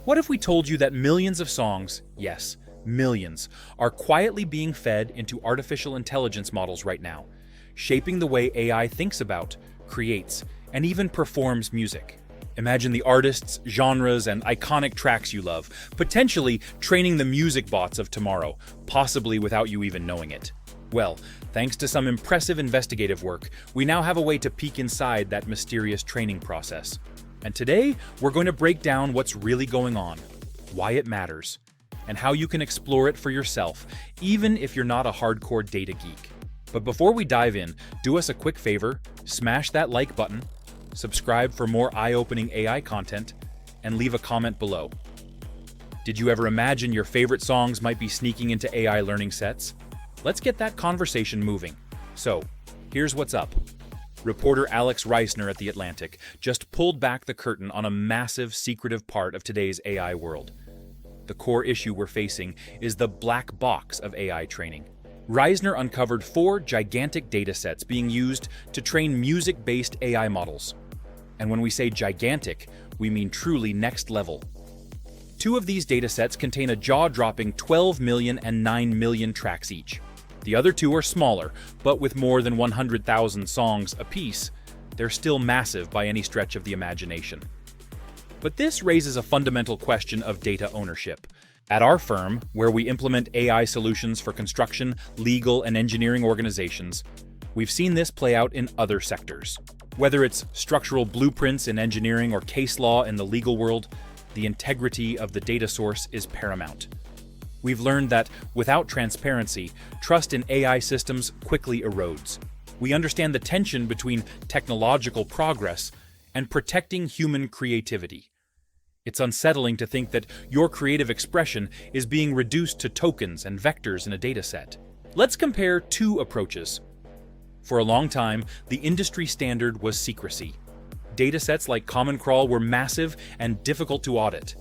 What if we told you that millions of songs, yes, millions, are quietly being fed into artificial intelligence models right now, shaping the way AI thinks about, creates, and even performs music? Imagine the artists, genres, and iconic tracks you love, potentially training the music bots of tomorrow, possibly without you even knowing it. Well, thanks to some impressive investigative work, we now have a way to peek inside that mysterious training process. And today, we're going to break down what's really going on, why it matters, and how you can explore it for yourself, even if you're not a hardcore data geek. But before we dive in, do us a quick favor, smash that like button, subscribe for more eye-opening AI content, and leave a comment below. Did you ever imagine your favorite songs might be sneaking into AI learning sets? Let's get that conversation moving. So, here's what's up. Reporter Alex Reisner at The Atlantic just pulled back the curtain on a massive, secretive part of today's AI world. The core issue we're facing is the black box of AI training. Reisner uncovered 4 gigantic datasets being used to train music-based AI models. And when we say gigantic, we mean truly next level. 2 of these datasets contain a jaw-dropping 12 million and 9 million tracks each. The other 2 are smaller, but with more than 100,000 songs apiece, they're still massive by any stretch of the imagination. But this raises a fundamental question of data ownership. At our firm, where we implement AI solutions for construction, legal, and engineering organizations, we've seen this play out in other sectors. Whether it's structural blueprints in engineering or case law in the legal world, the integrity of the data source is paramount. We've learned that without transparency, trust in AI systems quickly erodes. We understand the tension between technological progress and protecting human creativity. It's unsettling to think that your creative expression is being reduced to tokens and vectors in a dataset. Let's compare 2 approaches. For a long time, the industry standard was secrecy. Datasets like Common Crawl were massive and difficult to audit.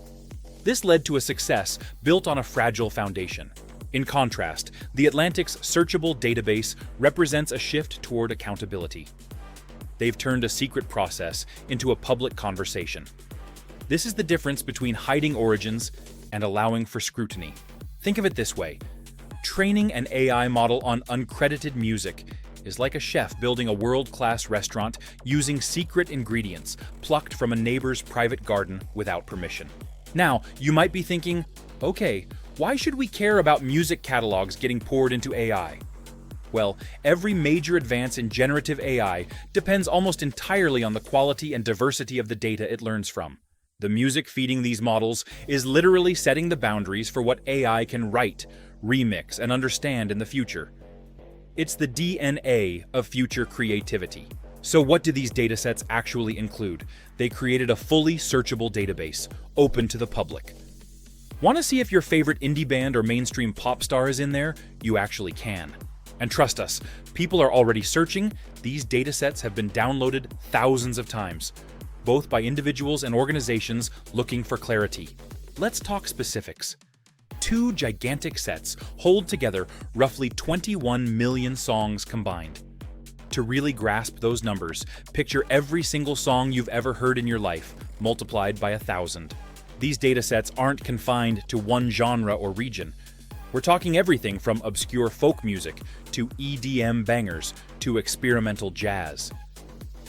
This led to a success built on a fragile foundation. In contrast, The Atlantic's searchable database represents a shift toward accountability. They've turned a secret process into a public conversation. This is the difference between hiding origins and allowing for scrutiny. Think of it this way. Training an AI model on uncredited music is like a chef building a world-class restaurant using secret ingredients plucked from a neighbor's private garden without permission. Now, you might be thinking, okay, why should we care about music catalogs getting poured into AI? Well, every major advance in generative AI depends almost entirely on the quality and diversity of the data it learns from. The music feeding these models is literally setting the boundaries for what AI can write, remix, and understand in the future. It's the DNA of future creativity. So what do these datasets actually include? They created a fully searchable database, open to the public. Want to see if your favorite indie band or mainstream pop star is in there? You actually can. And trust us, people are already searching. These datasets have been downloaded thousands of times, both by individuals and organizations looking for clarity. Let's talk specifics. 2 gigantic sets hold together roughly 21 million songs combined. To really grasp those numbers, picture every single song you've ever heard in your life, multiplied by 1,000. These datasets aren't confined to one genre or region. We're talking everything from obscure folk music to EDM bangers to experimental jazz.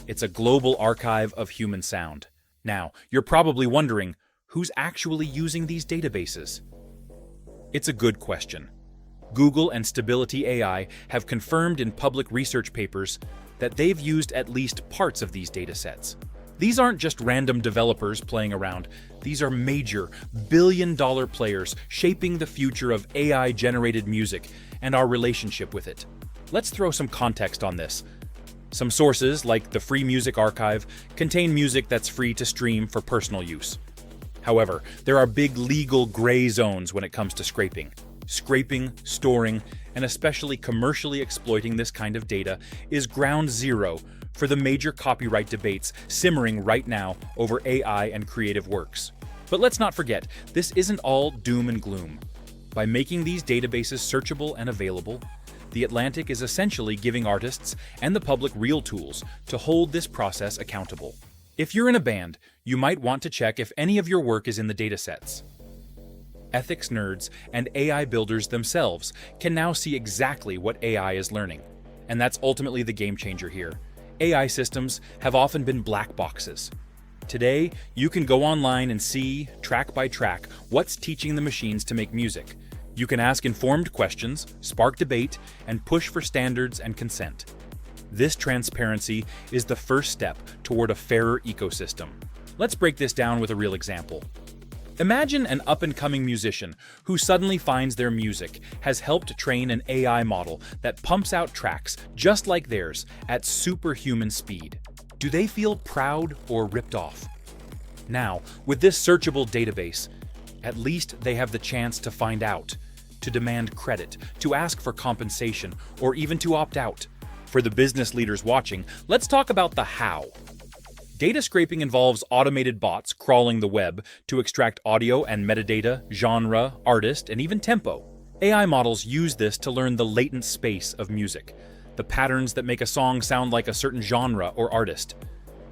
It's a global archive of human sound. Now, you're probably wondering, who's actually using these databases? It's a good question. Google and Stability AI have confirmed in public research papers that they've used at least parts of these datasets. These aren't just random developers playing around. These are major, billion-dollar players shaping the future of AI-generated music and our relationship with it. Let's throw some context on this. Some sources, like the Free Music Archive, contain music that's free to stream for personal use. However, there are big legal gray zones when it comes to scraping. Scraping, storing, and especially commercially exploiting this kind of data is ground zero for the major copyright debates simmering right now over AI and creative works. But let's not forget, this isn't all doom and gloom. By making these databases searchable and available, The Atlantic is essentially giving artists and the public real tools to hold this process accountable. If you're in a band, you might want to check if any of your work is in the datasets. Ethics nerds and AI builders themselves can now see exactly what AI is learning. And that's ultimately the game changer here. AI systems have often been black boxes. Today, you can go online and see, track by track, what's teaching the machines to make music. You can ask informed questions, spark debate, and push for standards and consent. This transparency is the first step toward a fairer ecosystem. Let's break this down with a real example. Imagine an up-and-coming musician who suddenly finds their music has helped train an AI model that pumps out tracks just like theirs at superhuman speed. Do they feel proud or ripped off? Now, with this searchable database, at least they have the chance to find out, to demand credit, to ask for compensation, or even to opt out. For the business leaders watching, let's talk about the how. Data scraping involves automated bots crawling the web to extract audio and metadata, genre, artist, and even tempo. AI models use this to learn the latent space of music, the patterns that make a song sound like a certain genre or artist.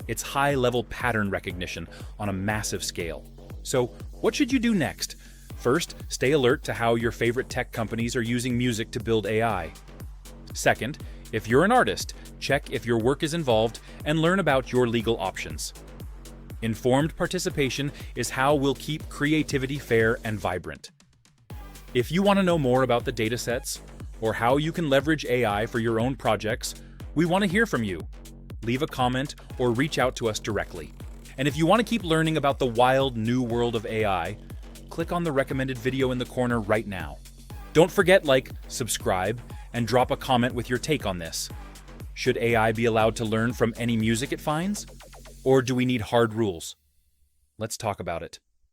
It's high-level pattern recognition on a massive scale. So, what should you do next? First, stay alert to how your favorite tech companies are using music to build AI. Second, if you're an artist, check if your work is involved and learn about your legal options. Informed participation is how we'll keep creativity fair and vibrant. If you want to know more about the datasets or how you can leverage AI for your own projects, we want to hear from you. Leave a comment or reach out to us directly. And if you want to keep learning about the wild new world of AI, click on the recommended video in the corner right now. Don't forget, subscribe, and drop a comment with your take on this. Should AI be allowed to learn from any music it finds? Or do we need hard rules? Let's talk about it.